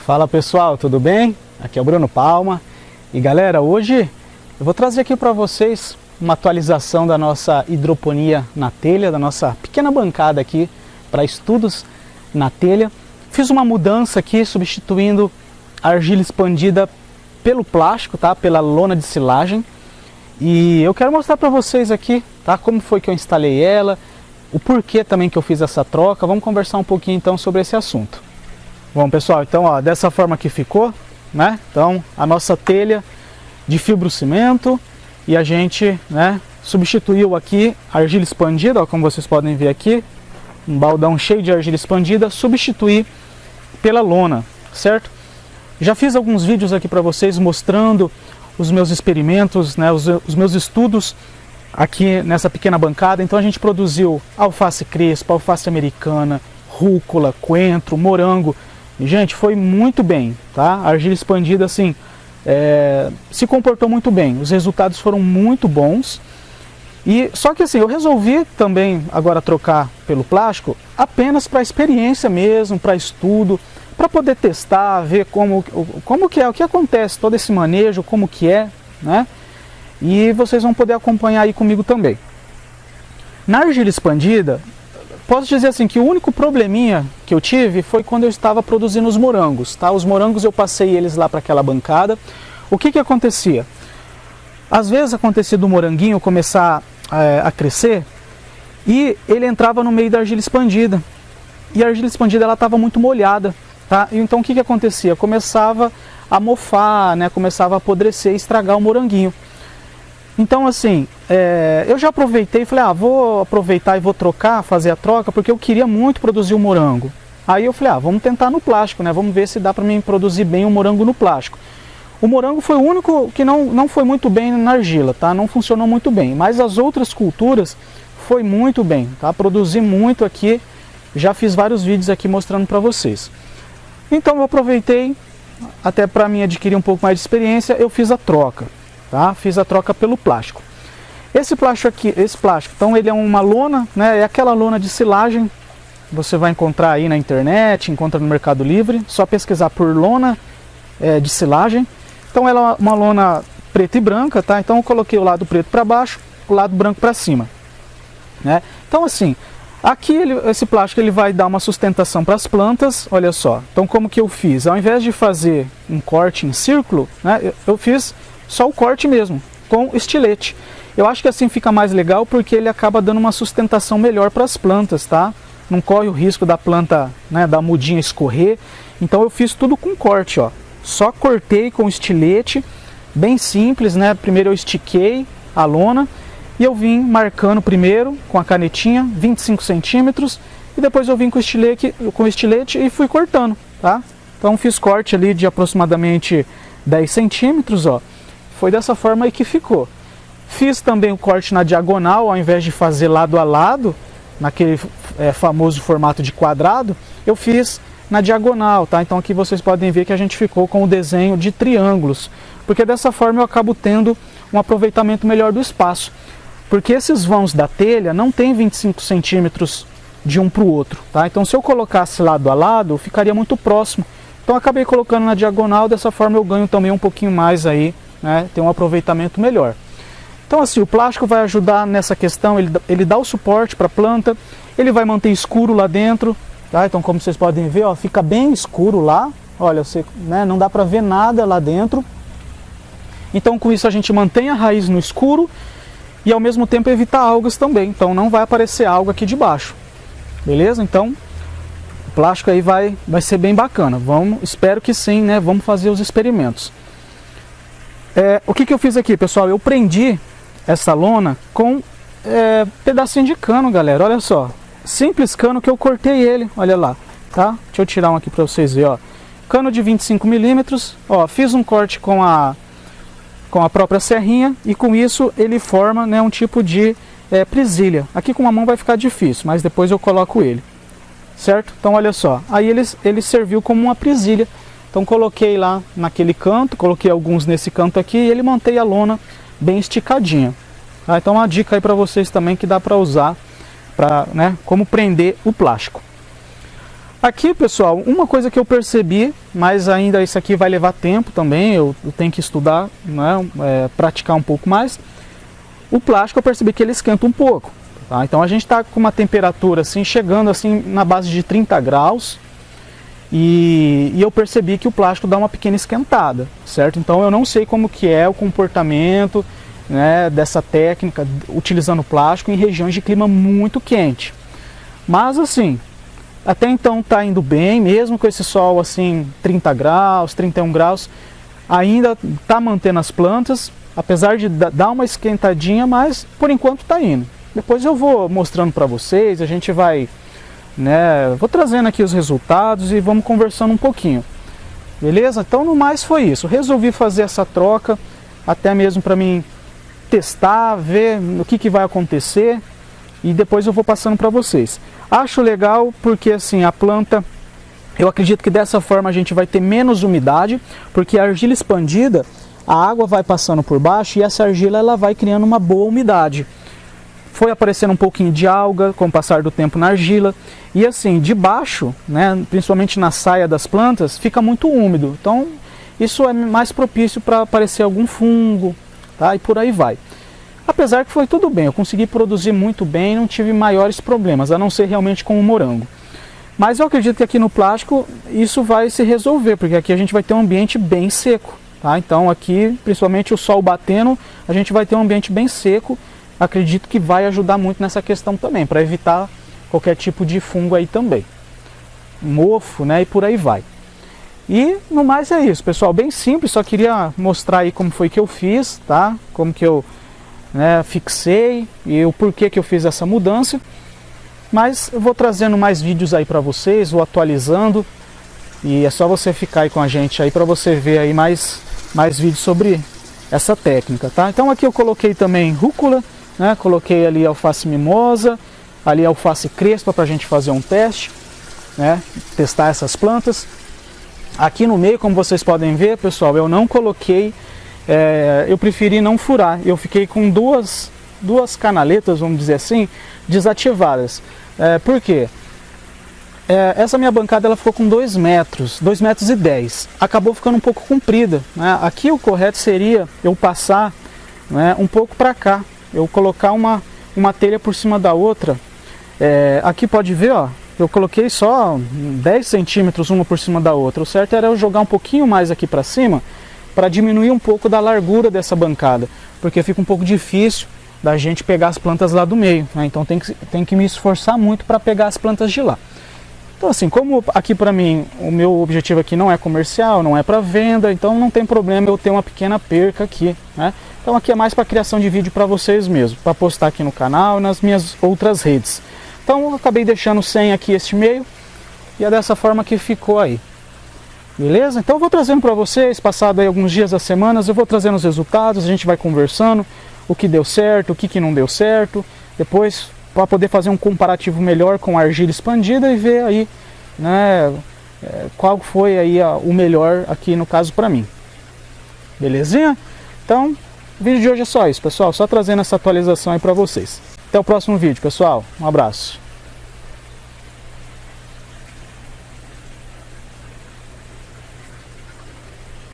Fala pessoal, tudo bem? Aqui é o Bruno Palma e galera, hoje eu vou trazer aqui para vocês uma atualização da nossa hidroponia na telha, da nossa pequena bancada aqui para estudos na telha. Fiz uma mudança aqui substituindo a argila expandida pelo plástico, tá? Pela lona de silagem, e eu quero mostrar para vocês aqui, tá? Como foi que eu instalei ela, o porquê também que eu fiz essa troca. Vamos conversar um pouquinho então sobre esse assunto. Bom pessoal, então ó, dessa forma que ficou, né? Então a nossa telha de fibrocimento, e a gente, né, substituiu aqui a argila expandida, ó, como vocês podem ver aqui, um baldão cheio de argila expandida, substituir pela lona, certo? Já fiz alguns vídeos aqui para vocês mostrando os meus experimentos, né, os meus estudos aqui nessa pequena bancada. Então a gente produziu alface crespa, alface americana, rúcula, coentro, morango. E, gente, foi muito bem, tá? A argila expandida, assim, se comportou muito bem. Os resultados foram muito bons. E só que assim, eu resolvi também agora trocar pelo plástico apenas para experiência mesmo, para estudo, para poder testar, ver como que é, o que acontece, todo esse manejo, como que é, né? E vocês vão poder acompanhar aí comigo também. Na argila expandida, posso dizer assim que o único probleminha que eu tive foi quando eu estava produzindo os morangos, tá? Os morangos eu passei eles lá para aquela bancada. O que acontecia? Às vezes acontecia do moranguinho começar a crescer e ele entrava no meio da argila expandida. E a argila expandida ela estava muito molhada, tá? E então o que acontecia? Começava a mofar, né? Começava a apodrecer e estragar o moranguinho. Então assim, eu já aproveitei e falei, vou aproveitar e vou trocar, fazer a troca, porque eu queria muito produzir o morango. Aí eu falei, vamos tentar no plástico, né? Vamos ver se dá para mim produzir bem o morango no plástico. O morango foi o único que não foi muito bem na argila, tá? Não funcionou muito bem, mas as outras culturas foi muito bem, tá? Produzi muito aqui, já fiz vários vídeos aqui mostrando para vocês. Então eu aproveitei, até para mim adquirir um pouco mais de experiência, eu fiz a troca, tá? Fiz a troca pelo plástico. Esse plástico aqui, então ele é uma lona, né? É aquela lona de silagem, você vai encontrar aí na internet, encontra no Mercado Livre, só pesquisar por lona de silagem. Então ela é uma lona preta e branca, tá? Então eu coloquei o lado preto para baixo, o lado branco para cima, né? Então assim, aqui esse plástico ele vai dar uma sustentação para as plantas, olha só. Então como que eu fiz? Ao invés de fazer um corte em círculo, né, eu fiz só o corte mesmo, com estilete. Eu acho que assim fica mais legal porque ele acaba dando uma sustentação melhor para as plantas, tá? Não corre o risco da planta, né, da mudinha escorrer. Então eu fiz tudo com corte, ó. Só cortei com estilete, bem simples, né? Primeiro eu estiquei a lona e eu vim marcando primeiro com a canetinha 25 centímetros e depois eu vim com o estilete e fui cortando, tá? Então fiz corte ali de aproximadamente 10 centímetros, ó. Foi dessa forma aí que ficou. Fiz também o corte na diagonal, ao invés de fazer lado a lado, naquele famoso formato de quadrado, eu fiz na diagonal, tá? Então aqui vocês podem ver que a gente ficou com o desenho de triângulos, porque dessa forma eu acabo tendo um aproveitamento melhor do espaço, porque esses vãos da telha não tem 25 centímetros de um para o outro, tá? Então se eu colocasse lado a lado, ficaria muito próximo. Então eu acabei colocando na diagonal, dessa forma eu ganho também um pouquinho mais aí, né? Tem um aproveitamento melhor. Então assim, o plástico vai ajudar nessa questão, ele dá o suporte para a planta, ele vai manter escuro lá dentro, tá? Então como vocês podem ver, ó, fica bem escuro lá, olha, né, não dá para ver nada lá dentro. Então com isso a gente mantém a raiz no escuro e ao mesmo tempo evita algas também, então não vai aparecer alga aqui debaixo, beleza? Então o plástico aí vai ser bem bacana, espero que sim, né? Vamos fazer os experimentos. O que eu fiz aqui, pessoal? Eu prendi essa lona com pedacinho de cano, galera, olha só. Simples cano que eu cortei ele, olha lá, tá? Deixa eu tirar um aqui para vocês verem, ó. Cano de 25 milímetros, ó, fiz um corte com a própria serrinha e com isso ele forma, né, um tipo de presilha. Aqui com a mão vai ficar difícil, mas depois eu coloco ele, certo? Então olha só, aí ele serviu como uma presilha. Então coloquei lá naquele canto, coloquei alguns nesse canto aqui e ele mantém a lona bem esticadinha. Tá? Então uma dica aí para vocês também que dá para usar para, né, como prender o plástico. Aqui, pessoal, uma coisa que eu percebi, mas ainda isso aqui vai levar tempo também, eu tenho que estudar, né, praticar um pouco mais. O plástico eu percebi que ele esquenta um pouco, tá? Então a gente está com uma temperatura assim, chegando assim na base de 30 graus e eu percebi que o plástico dá uma pequena esquentada, certo? Então eu não sei como que é o comportamento, né, dessa técnica utilizando plástico em regiões de clima muito quente. Mas assim, até então está indo bem, mesmo com esse sol assim 30 graus, 31 graus, ainda está mantendo as plantas, apesar de dar uma esquentadinha, mas por enquanto está indo. Depois eu vou mostrando para vocês, a gente vai, né, vou trazendo aqui os resultados e vamos conversando um pouquinho. Beleza? Então no mais foi isso, resolvi fazer essa troca, até mesmo para mim testar, ver o que vai acontecer e depois eu vou passando para vocês. Acho legal porque assim a planta, eu acredito que dessa forma a gente vai ter menos umidade, porque a argila expandida, a água vai passando por baixo e essa argila ela vai criando uma boa umidade. Foi aparecendo um pouquinho de alga com o passar do tempo na argila e assim, de baixo, né, principalmente na saia das plantas, fica muito úmido. Então isso é mais propício para aparecer algum fungo, tá? E por aí vai. Apesar que foi tudo bem, eu consegui produzir muito bem, não tive maiores problemas, a não ser realmente com o morango. Mas eu acredito que aqui no plástico isso vai se resolver, porque aqui a gente vai ter um ambiente bem seco, tá? Então aqui, principalmente o sol batendo, a gente vai ter um ambiente bem seco. Acredito que vai ajudar muito nessa questão também, para evitar qualquer tipo de fungo aí também. Mofo, né? E por aí vai. E no mais é isso, pessoal, bem simples, só queria mostrar aí como foi que eu fiz, tá? Como que eu, né, fixei e o porquê que eu fiz essa mudança. Mas eu vou trazendo mais vídeos aí para vocês, vou atualizando e é só você ficar aí com a gente aí para você ver aí mais vídeos sobre essa técnica, tá? Então aqui eu coloquei também rúcula, né? Coloquei ali alface mimosa, ali alface crespa para a gente fazer um teste, né? Testar essas plantas. Aqui no meio, como vocês podem ver, pessoal, eu não coloquei, eu preferi não furar, eu fiquei com duas canaletas, vamos dizer assim, desativadas. Por quê? Essa minha bancada ela ficou com 2 metros, 2,10 metros, acabou ficando um pouco comprida, né? Aqui o correto seria eu passar, né, um pouco para cá, eu colocar uma telha por cima da outra. Aqui pode ver, ó, eu coloquei só 10 centímetros uma por cima da outra. O certo era eu jogar um pouquinho mais aqui para cima, para diminuir um pouco da largura dessa bancada, porque fica um pouco difícil da gente pegar as plantas lá do meio, né? Então tem que me esforçar muito para pegar as plantas de lá. Então assim, como aqui para mim, o meu objetivo aqui não é comercial, não é para venda, então não tem problema eu ter uma pequena perca aqui, né? Então aqui é mais para criação de vídeo para vocês mesmo, para postar aqui no canal e nas minhas outras redes. Então eu acabei deixando sem aqui este meio e é dessa forma que ficou aí. Beleza? Então eu vou trazendo para vocês, passado aí alguns dias das semanas, eu vou trazendo os resultados, a gente vai conversando, o que deu certo, o que não deu certo, depois para poder fazer um comparativo melhor com a argila expandida e ver aí, né, qual foi aí o melhor aqui no caso para mim. Belezinha? Então, o vídeo de hoje é só isso, pessoal, só trazendo essa atualização aí para vocês. Até o próximo vídeo, pessoal. Um abraço.